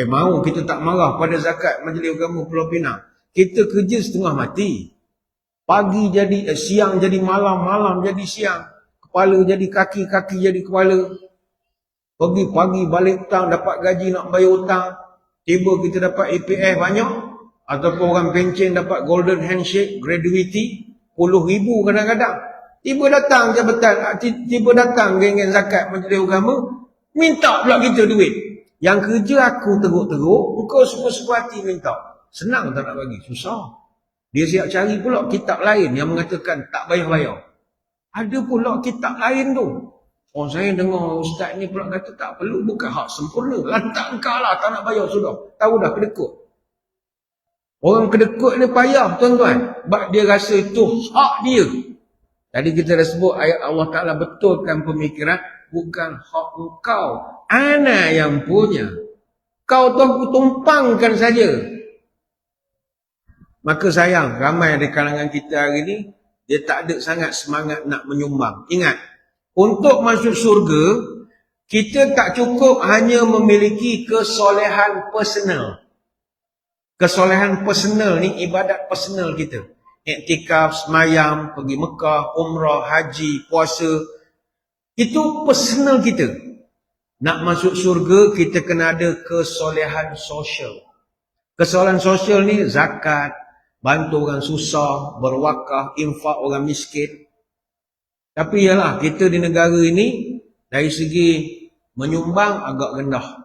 Mahu kita tak marah pada zakat Majlis Agama Pulau Pinang. Kita kerja setengah mati. Pagi jadi siang jadi malam, malam jadi siang. Kepala jadi kaki, kaki jadi kepala. Pergi pagi balik hutang, dapat gaji nak bayar hutang. Tiba kita dapat APF banyak. Ataupun orang pencen dapat golden handshake, gratuity, puluh ribu kadang-kadang. Tiba datang jabatan, tiba datang geng-geng zakat Majlis Agama, minta pula kita duit. Yang kerja aku teruk-teruk, engkau suka-suka hati minta. Senang tak nak bagi? Susah. Dia siap cari pula kitab lain yang mengatakan tak bayar-bayar. Ada pula kitab lain tu. Oh, saya dengar ustaz ni pula kata tak perlu, bukan hak sempurna. Lantak engkau lah, tak nak bayar sudah. Tahu dah kedekut. Orang kedekut ni payah tuan-tuan. Sebab dia rasa itu hak dia. Tadi kita dah sebut ayat Allah Ta'ala betulkan pemikiran. Bukan hak engkau. Ana yang punya. Kau tu aku tumpangkan saja. Maka sayang, ramai di kalangan kita hari ni, dia tak ada sangat semangat nak menyumbang. Ingat, untuk masuk syurga, kita tak cukup hanya memiliki kesolehan personal. Kesolehan personal ni ibadat personal kita. Iktikaf, semayam, pergi Mekah, umrah, haji, puasa. Itu personal kita. Nak masuk syurga, kita kena ada kesolehan sosial. Kesolehan sosial ni zakat, bantu orang susah, berwakaf, infak orang miskin. Tapi yalah, kita di negara ini, dari segi menyumbang agak rendah.